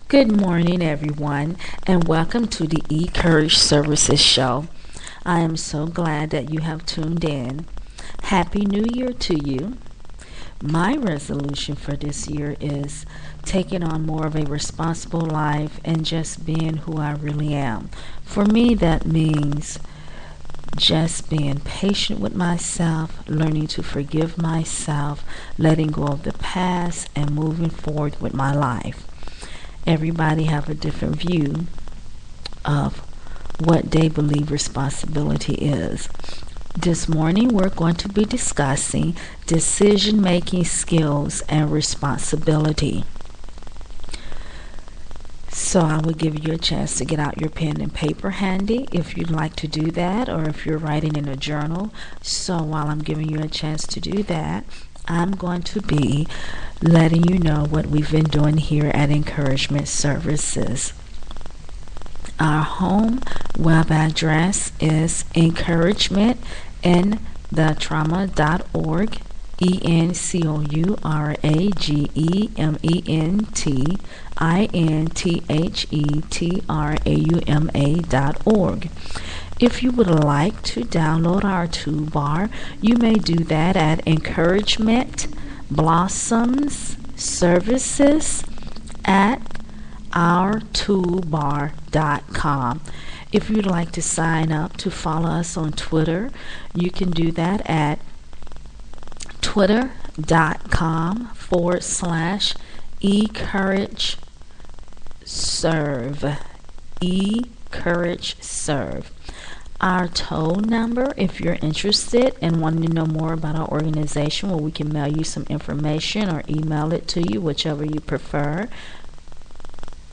Good morning, everyone, and welcome to the Courage Services Show. I am so glad that you have tuned in. Happy New Year to you. My resolution for this year is taking on more of a responsible life and just being who I really am. For me, that means just being patient with myself, learning to forgive myself, letting go of the past, and moving forward with my life. Everybody have a different view of what they believe responsibility is. This morning we're going to be discussing decision-making skills and responsibility. So I will give you a chance to get out your pen and paper handy if you'd like to do that, or if you're writing in a journal. So while I'm giving you a chance to do that, I'm going to be letting you know what we've been doing here at Encouragement Services. Our home web address is encouragementinthetrauma.org, encouragementinthetrauma.org. If you would like to download our toolbar, you may do that at Encouragement Blossoms Services at ourtoolbar.com. If you'd like to sign up to follow us on Twitter, you can do that at twitter.com/ecourageserve. eCourageServe. Our toll number, if you're interested and wanting to know more about our organization, where we can mail you some information or email it to you, whichever you prefer.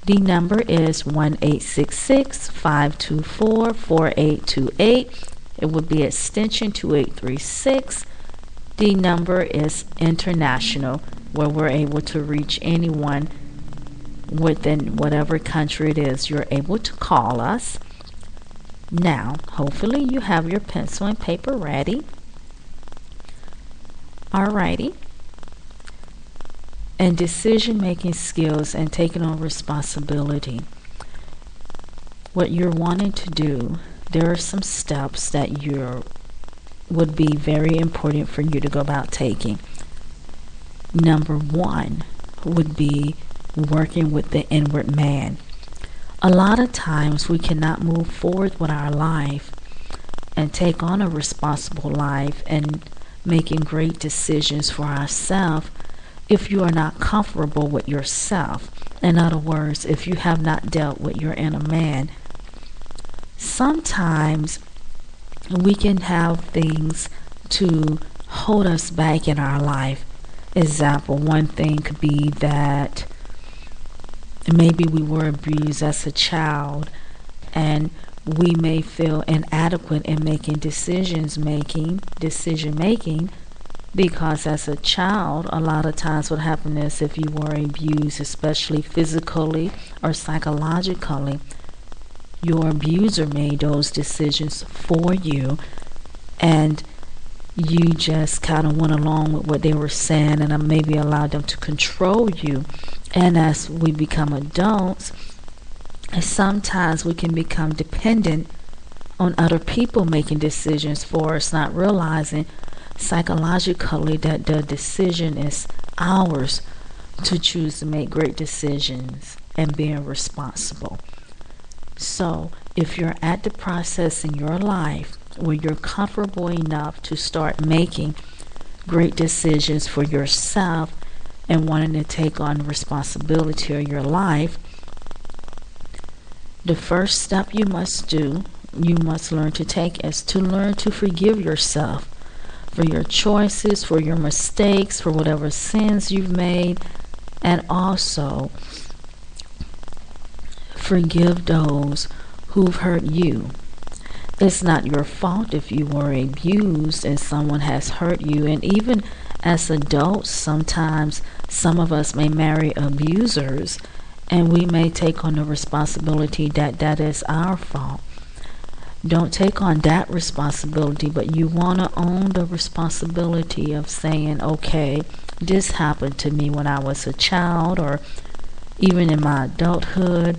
The number is 1-866-524-4828. It would be extension 2836. The number is international, where we're able to reach anyone within whatever country it is. You're able to call us. Now, hopefully you have your pencil and paper ready. Alrighty. And decision-making skills and taking on responsibility. What you're wanting to do, there are some steps that would be very important for you to go about taking. Number one would be working with the inward man. A lot of times we cannot move forward with our life and take on a responsible life and making great decisions for ourselves if you are not comfortable with yourself. In other words, if you have not dealt with your inner man. Sometimes we can have things to hold us back in our life. Example, one thing could be that maybe we were abused as a child, and we may feel inadequate in making decision making, because as a child, a lot of times what happens is, if you were abused, especially physically or psychologically, your abuser made those decisions for you, and you just kind of went along with what they were saying and maybe allowed them to control you. And as we become adults, sometimes we can become dependent on other people making decisions for us, not realizing psychologically that the decision is ours to choose to make great decisions and being responsible. So if you're at the process in your life where you're comfortable enough to start making great decisions for yourself and wanting to take on responsibility of your life, the first step you must learn to take is to learn to forgive yourself for your choices, for your mistakes, for whatever sins you've made, and also forgive those who've hurt you. It's not your fault if you were abused and someone has hurt you. And even as adults, sometimes some of us may marry abusers, and we may take on the responsibility that is our fault. Don't take on that responsibility, but you want to own the responsibility of saying, okay, this happened to me when I was a child, or even in my adulthood,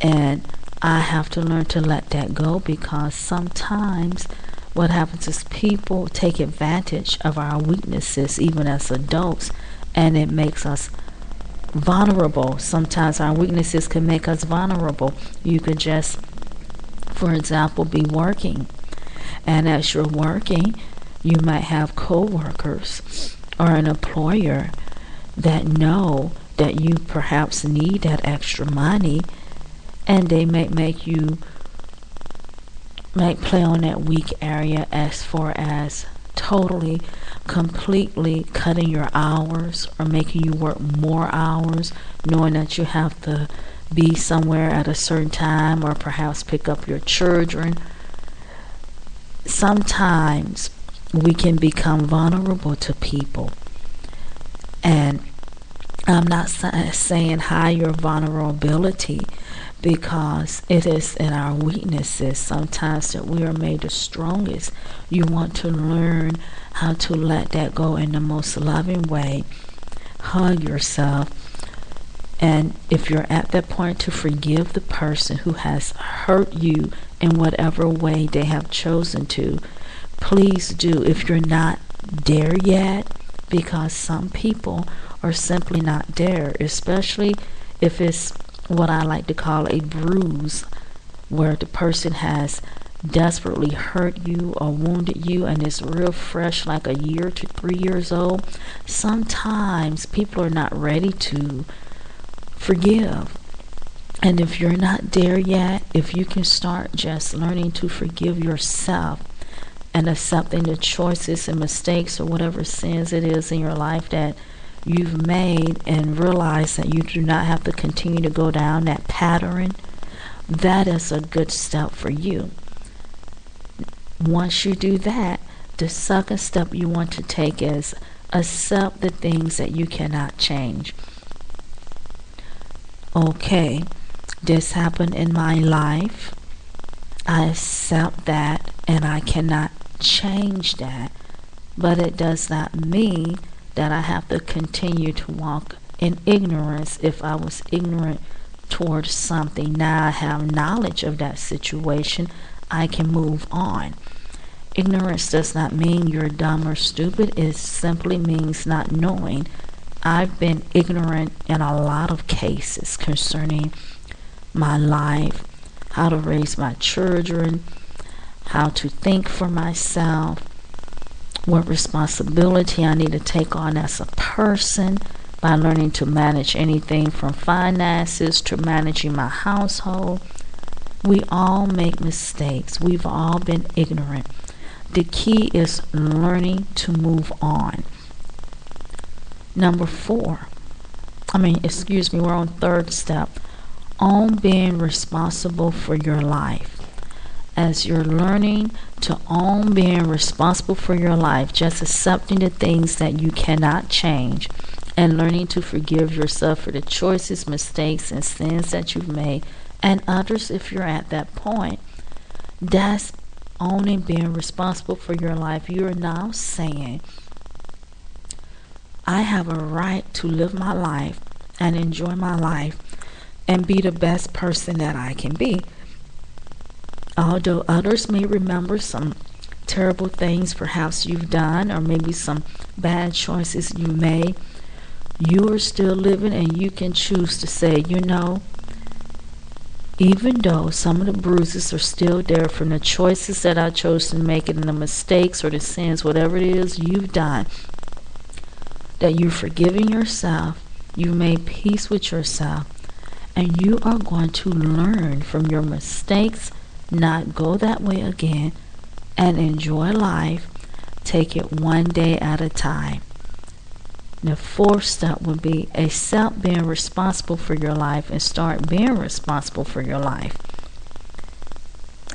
and I have to learn to let that go, because sometimes what happens is people take advantage of our weaknesses even as adults, and it makes us vulnerable. Sometimes our weaknesses can make us vulnerable. You could just, for example, be working, and as you're working, you might have co-workers or an employer that know that you perhaps need that extra money, and they may play on that weak area as far as totally, completely cutting your hours or making you work more hours, knowing that you have to be somewhere at a certain time or perhaps pick up your children. Sometimes we can become vulnerable to people, and I'm not saying hide your vulnerability, because it is in our weaknesses sometimes that we are made the strongest. You want to learn how to let that go in the most loving way. Hug yourself, and if you're at that point, to forgive the person who has hurt you in whatever way they have chosen to. Please do, if you're not there yet, because some people are simply not there, especially if it's what I like to call a bruise, where the person has desperately hurt you or wounded you and it's real fresh, like a year to 3 years old. Sometimes people are not ready to forgive. And if you're not there yet, if you can start just learning to forgive yourself and accepting the choices and mistakes or whatever sins it is in your life that you've made, and realize that you do not have to continue to go down that pattern, that is a good step for you. Once you do that, the second step you want to take is accept the things that you cannot change. Okay, this happened in my life. I accept that, and I cannot change that, but it does not mean that I have to continue to walk in ignorance. If I was ignorant towards something, now I have knowledge of that situation, I can move on. Ignorance does not mean you're dumb or stupid. It simply means not knowing. I've been ignorant in a lot of cases concerning my life, how to raise my children, how to think for myself, what responsibility I need to take on as a person by learning to manage anything from finances to managing my household. We all make mistakes. We've all been ignorant. The key is learning to move on. Number 4. We're on third step. On being responsible for your life. As you're learning to own being responsible for your life, just accepting the things that you cannot change, and learning to forgive yourself for the choices, mistakes, and sins that you've made, and others if you're at that point, that's owning being responsible for your life. You're now saying, I have a right to live my life and enjoy my life and be the best person that I can be. Although others may remember some terrible things perhaps you've done, or maybe some bad choices you made, you are still living, and you can choose to say, even though some of the bruises are still there from the choices that I chose to make, and the mistakes or the sins, whatever it is you've done, that you're forgiving yourself, you made peace with yourself, and you are going to learn from your mistakes, not go that way again, and enjoy life. Take it one day at a time. The fourth step would be accept being responsible for your life and start being responsible for your life.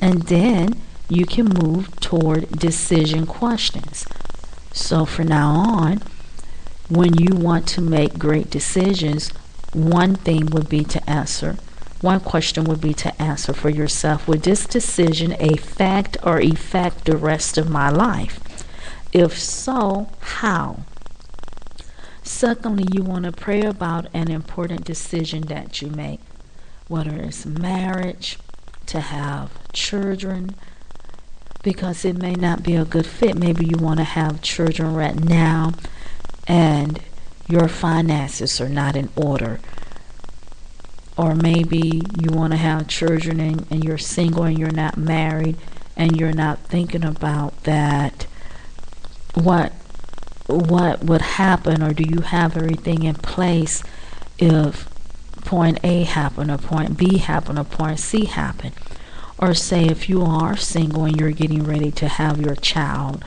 And then you can move toward decision questions. So from now on, when you want to make great decisions, one question would be to answer for yourself: would this decision affect the rest of my life? If so, how? Secondly, you want to pray about an important decision that you make, whether it's marriage, to have children, because it may not be a good fit. Maybe you want to have children right now and your finances are not in order. Or maybe you want to have children and you're single and you're not married and you're not thinking about that. What would happen, or do you have everything in place if point A happened or point B happened or point C happened? Or say if you are single and you're getting ready to have your child,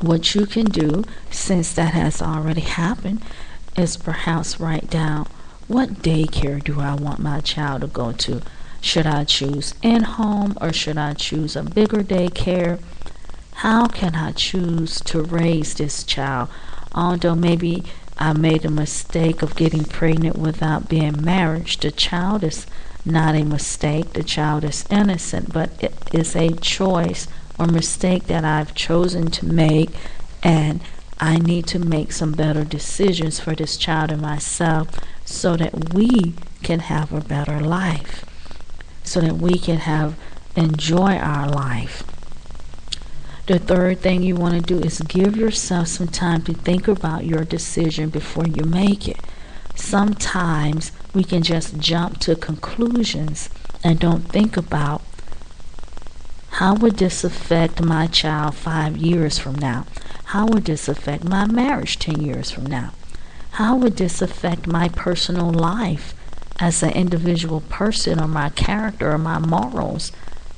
what you can do, since that has already happened, is perhaps write down, what daycare do I want my child to go to? Should I choose in-home or should I choose a bigger daycare? How can I choose to raise this child? Although maybe I made a mistake of getting pregnant without being married, the child is not a mistake. The child is innocent, but it is a choice or mistake that I've chosen to make, and I need to make some better decisions for this child and myself so that we can have a better life, so that we can enjoy our life. The third thing you want to do is give yourself some time to think about your decision before you make it. Sometimes we can just jump to conclusions and don't think about, how would this affect my child 5 years from now? How would this affect my marriage 10 years from now? How would this affect my personal life as an individual person, or my character or my morals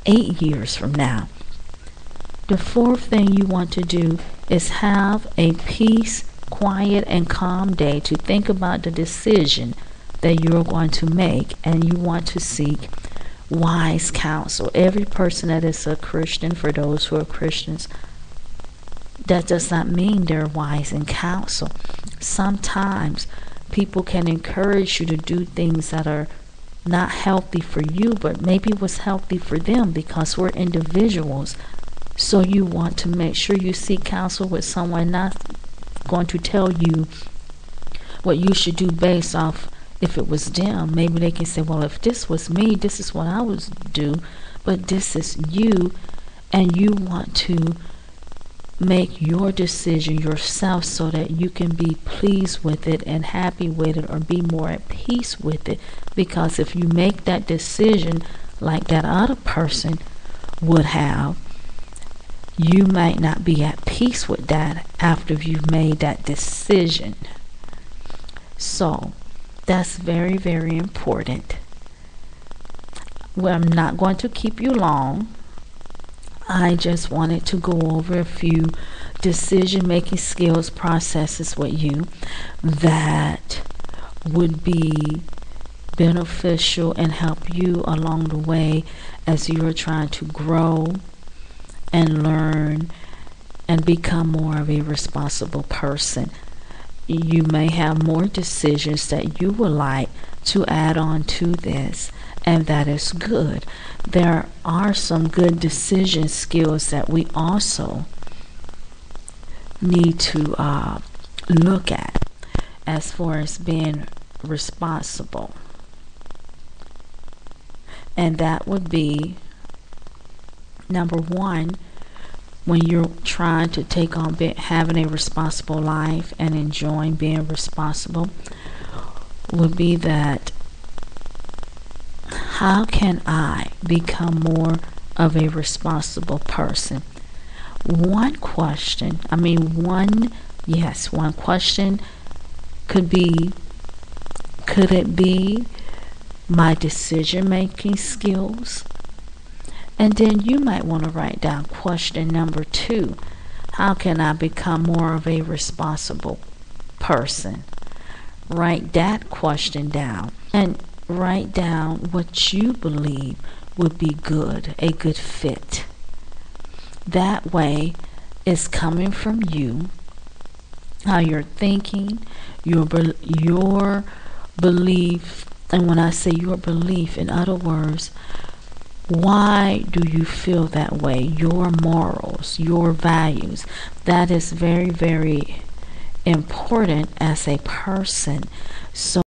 8 years from now? The fourth thing you want to do is have a peace, quiet, and calm day to think about the decision that you're going to make, and you want to seek wise counsel. Every person that is a Christian, for those who are Christians, that does not mean they're wise in counsel. Sometimes people can encourage you to do things that are not healthy for you, but maybe was healthy for them, because we're individuals. So you want to make sure you seek counsel with someone not going to tell you what you should do based off if it was them. Maybe they can say, well, if this was me, this is what I would do, but this is you, and you want to make your decision yourself so that you can be pleased with it and happy with it, or be more at peace with it. Because if you make that decision like that other person would have, you might not be at peace with that after you've made that decision. So that's very, very important. Well, I'm not going to keep you long. I just wanted to go over a few decision-making skills processes with you that would be beneficial and help you along the way as you are trying to grow and learn and become more of a responsible person. You may have more decisions that you would like to add on to this, and that is good. There are some good decision skills that we also need to look at as far as being responsible. And that would be, number one, when you're trying to take on having a responsible life and enjoying being responsible, would be that, how can I become more of a responsible person? One question could be, could it be my decision-making skills? And then you might want to write down question number 2. How can I become more of a responsible person? Write that question down, and write down what you believe would be good, a good fit. That way, it's coming from you, how you're thinking, your belief. And when I say your belief, in other words, why do you feel that way? Your morals, your values. That is very, very important as a person. So